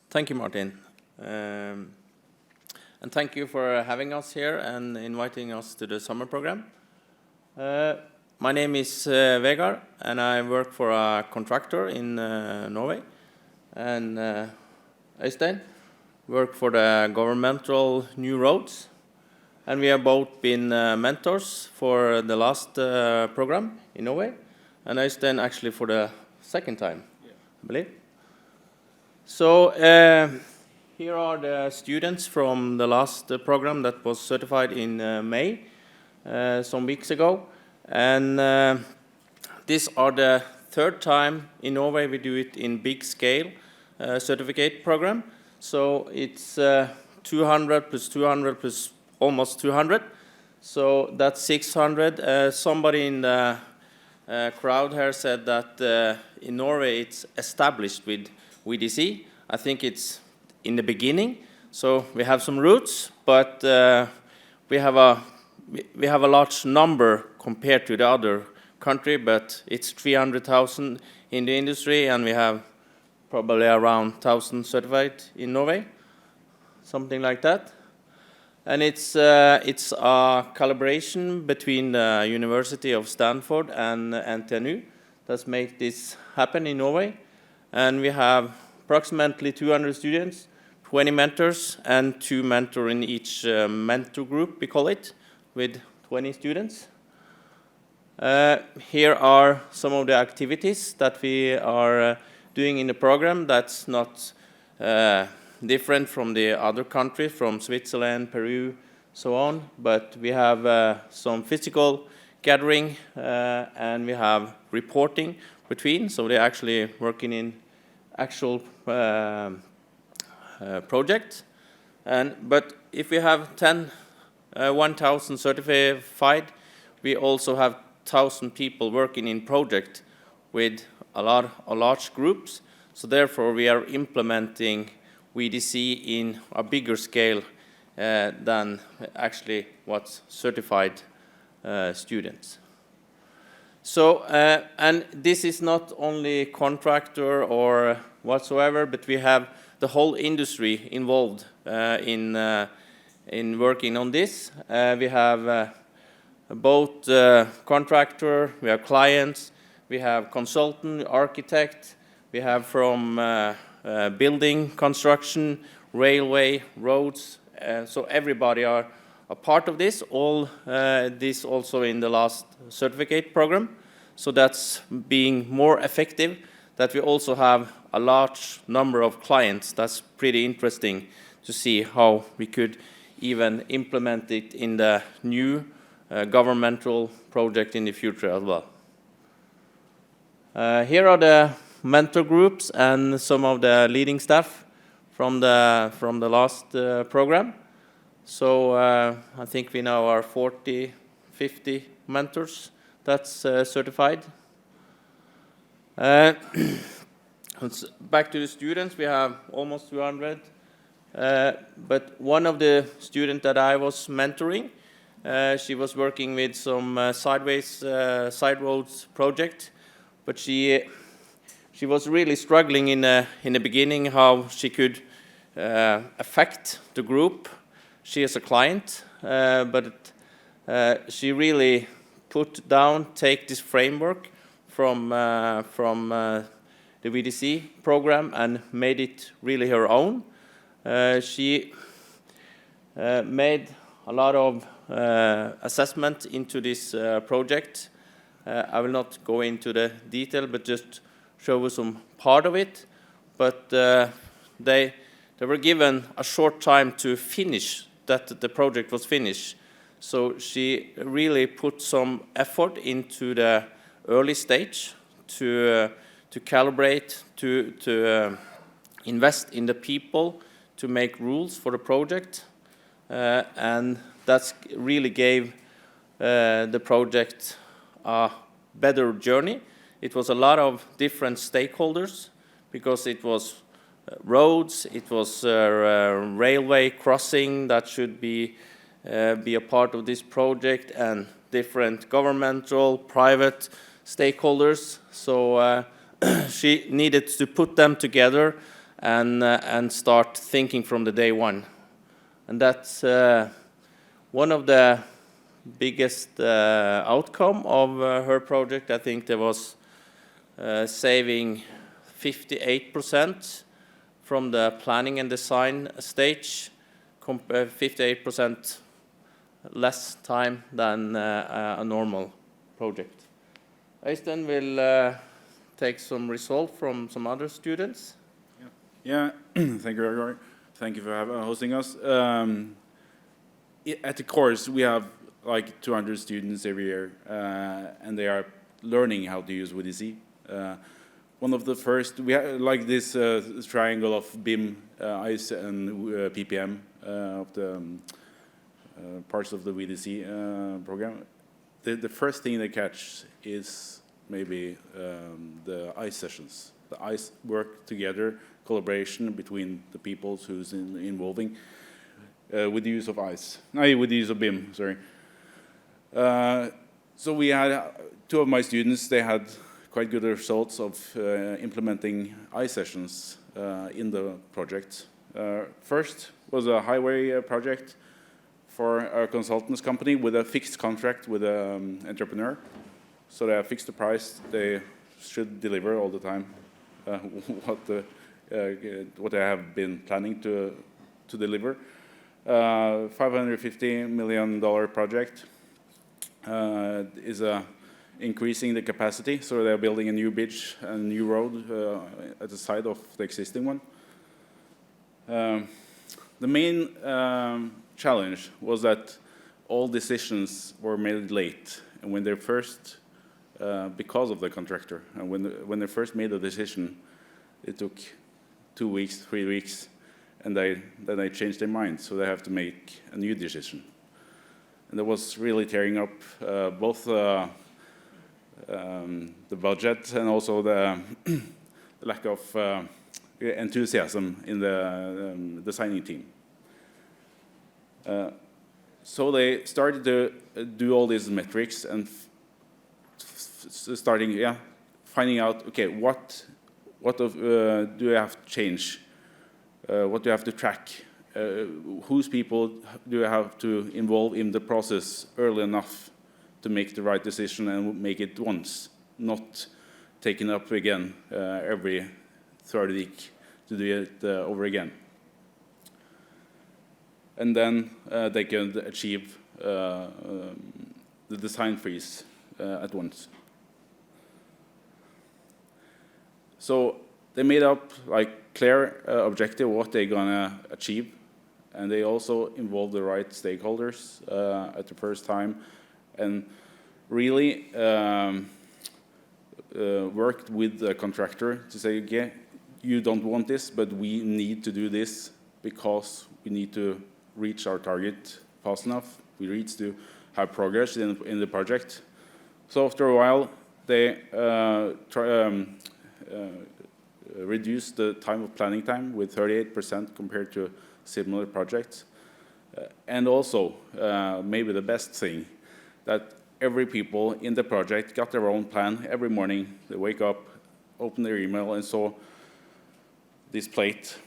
Thank you, Martin. And thank you for having us here and inviting us to the summer program. My name is Veier, and I work for a contractor in Norway. And Øystein work for the governmental new roads. And we have both been mentors for the last program in Norway. And Øystein actually for the second time, I believe. So here are the students from the last program that was certified in May, some weeks ago. And these are the third time in Norway we do it in big scale certificate program. So it's 200 plus 200 plus almost 200. So that's 600. Somebody in the crowd here said that in Norway it's established with VDC. I think it's in the beginning, so we have some roots, but we have a large number compared to the other country, but it's 300,000 in the industry, and we have probably around 1,000 certified in Norway, something like that. And it's a collaboration between the University of Stanford and NTNU that's made this happen in Norway. And we have approximately 200 students, 20 mentors, and 2 mentors in each mentor group, we call it, with 20 students. Here are some of the activities that we are doing in the program that's not different from the other countries, from Switzerland, Peru, so on. But we have some physical gathering, and we have reporting between, so they're actually working in actual project. But if we have 1,000 certified, we also have 1,000 people working in project with large groups. So therefore, we are implementing VDC in a bigger scale than actually what's certified students. So, and this is not only contractor or whatsoever, but we have the whole industry involved in working on this. We have both contractor, we have clients, we have consultant, architect, we have from building, construction, railway, roads. So everybody are a part of this, all this also in the last certificate program. So that's being more effective, that we also have a large number of clients. That's pretty interesting to see how we could even implement it in the new governmental project in the future as well. Here are the mentor groups and some of the leading staff from the last program. So I think we now are 40, 50 mentors that's certified. Back to the students, we have almost 200. But one of the students that I was mentoring, she was working with some side roads project, but she was really struggling in the beginning how she could affect the group. She is a client, but she really take this framework from the VDC program and made it really her own. She made a lot of assessment into this project. I will not go into the detail, but just show you some part of it. But they were given a short time to finish, that the project was finished. So she really put some effort into the early stage to calibrate, to invest in the people, to make rules for the project, and that really gave the project a better journey. It was a lot of different stakeholders because it was roads, it was railway crossing that should be a part of this project, and different governmental, private stakeholders. So she needed to put them together and start thinking from the day one. And that's one of the biggest outcome of her project. I think there was saving 58% from the planning and design stage, 58% less time than a normal project. Øystein will take some result from some other students. Yeah, thank you, Vegard. Thank you for hosting us. At the course, we have like 200 students every year, and they are learning how to use VDC. One of the first, we have like this triangle of BIM, ICE, and PPM of the parts of the VDC program. The first thing they catch is maybe the ICE sessions. The ICE work together, collaboration between the people who's involving with the use of ICE. With the use of BIM, sorry. So we had two of my students, they had quite good results of implementing ICE sessions in the project. First was a highway project for a consultants company with a fixed contract with an entrepreneur. So they have fixed the price, they should deliver all the time what they have been planning to deliver. $550 million project is increasing the capacity, so they're building a new bridge and a new road at the side of the existing one. The main challenge was that all decisions were made late, and when they first, because of the contractor, and when they first made the decision, it took 2 weeks, 3 weeks, and then they changed their mind, so they have to make a new decision. And that was really tearing up both the budget and also the lack of enthusiasm in the designing team. So they started to do all these metrics and finding out, okay, what do you have to change? What do you have to track? Whose people do you have to involve in the process early enough to make the right decision and make it once, not taking up again every third week to do it over again. And then they can achieve the design freeze at once. So they made up like clear objective what they're gonna achieve, and they also involved the right stakeholders at the first time, and really worked with the contractor to say, okay, you don't want this, but we need to do this because we need to reach our target fast enough. We need to have progress in the project. So after a while, they reduced the time of planning time with 38% compared to similar projects. And also, maybe the best thing, that every people in the project got their own plan every morning. They wake up, open their email, and saw this plate.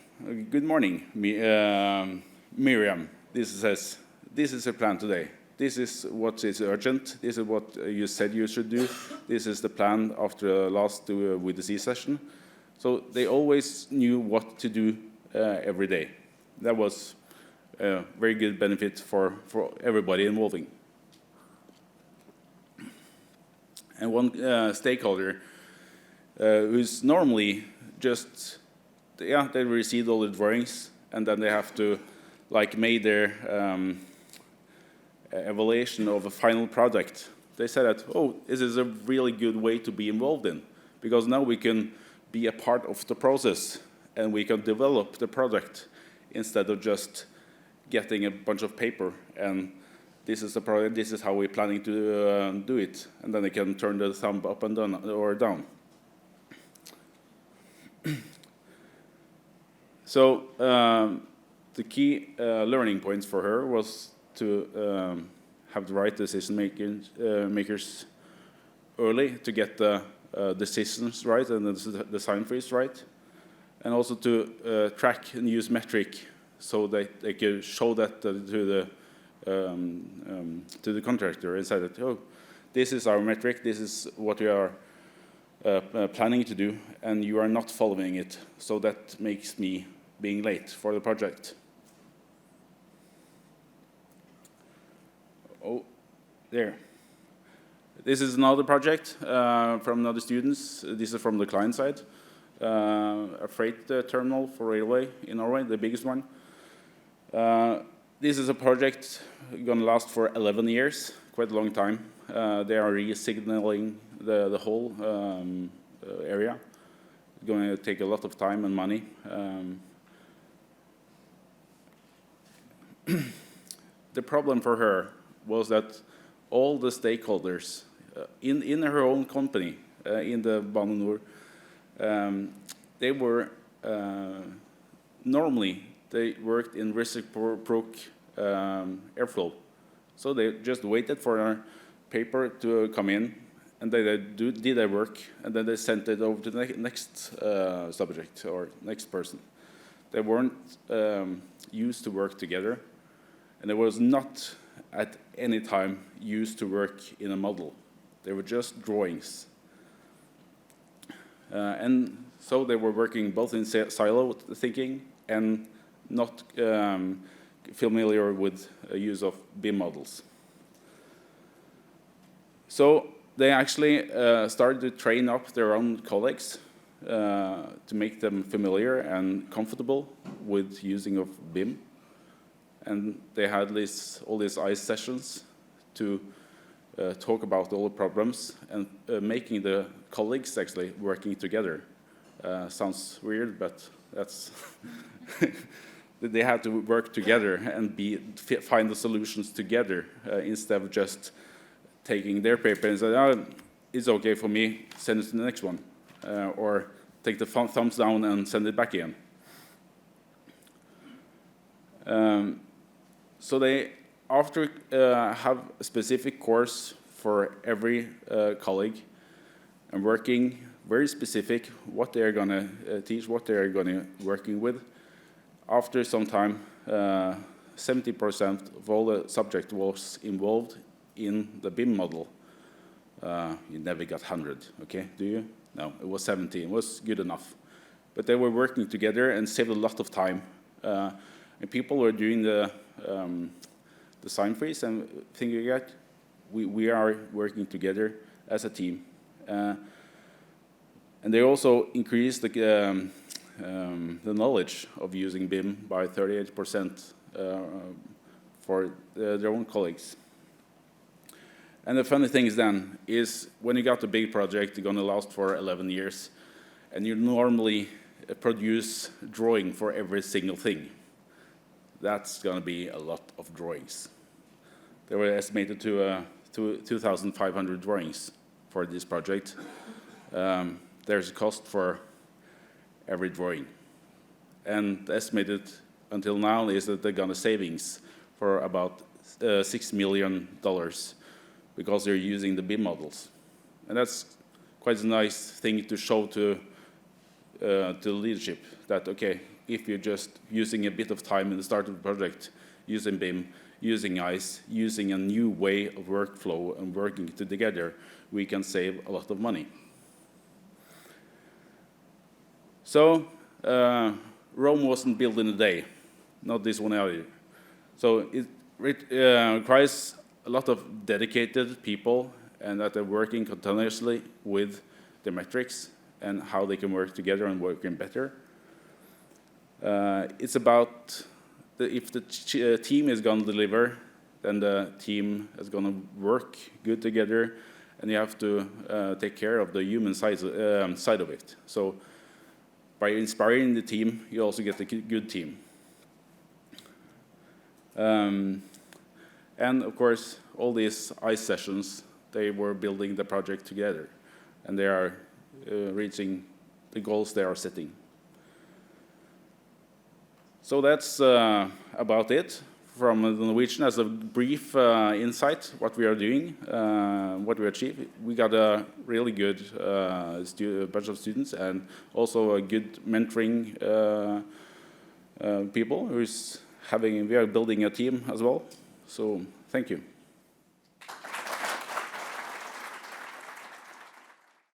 Good morning, Miriam. This says, this is the plan today. This is what is urgent. This is what you said you should do. This is the plan after the last VDC session. So they always knew what to do every day. That was a very good benefit for everybody involving. And one stakeholder who's normally just, they received all the drawings and then they have to like make their evaluation of a final product. They said that, oh, this is a really good way to be involved in, because now we can be a part of the process and we can develop the product instead of just getting a bunch of paper and this is the product, this is how we're planning to do it, and then they can turn the thumb up and down or down. So the key learning points for her was to have the right decision makers early to get the decisions right and the design freeze right. and also to track and use metric so that they can show that to the contractor and say that, oh, this is our metric, this is what we are planning to do, and you are not following it, so that makes me being late for the project. Oh, there. This is another project from another students. This is from the client side. A freight terminal for railway in Norway, the biggest one. This is a project going to last for 11 years, quite a long time. They are re-signaling the whole area. It's going to take a lot of time and money. The problem for her was that all the stakeholders in her own company, in the Bane NOR, they were normally they worked in reciprocal airflow, so they just waited for a paper to come in, and they did their work, and then they sent it over to the next subject or next person. They weren't used to work together, and they was not at any time used to work in a model. They were just drawings. And so they were working both in silo thinking and not familiar with use of BIM models. So they actually started to train up their own colleagues to make them familiar and comfortable with using of BIM. And they had all these ICE sessions to talk about all the problems and making the colleagues actually working together. Sounds weird, but that's they have to work together and find the solutions together instead of just taking their paper and say, oh, it's okay for me, send it to the next one, or take the thumbs down and send it back again. So they, after have a specific course for every colleague and working very specific what they're going to teach, what they're going to working with. After some time, 70% of all the subject was involved in the BIM model. You never got 100, okay, do you? No, it was 70, it was good enough. But they were working together and saved a lot of time. And people were doing the sign freeze and thinking that we are working together as a team. And they also increased the knowledge of using BIM by 38% for their own colleagues. And the funny thing is then, is when you got a big project, it's going to last for 11 years, and you normally produce drawing for every single thing. That's going to be a lot of drawings. They were estimated to 2,500 drawings for this project. There's a cost for every drawing. And estimated until now is that they're going to savings for about $6 million because they're using the BIM models. And that's quite a nice thing to show to the leadership that, okay, if you're just using a bit of time in the start of the project, using BIM, using ICE, using a new way of workflow and working together, we can save a lot of money. So Rome wasn't built in a day, not this one either. So it requires a lot of dedicated people and that they're working continuously with the metrics and how they can work together and working better. It's about if the team is going to deliver, then the team is going to work good together, and you have to take care of the human side of it. So by inspiring the team, you also get a good team. And of course, all these ICE sessions, they were building the project together, and they are reaching the goals they are setting. So that's about it from the Norwegian as a brief insight what we are doing, what we achieve. We got a really good bunch of students and also a good mentoring people we are building a team as well. So thank you.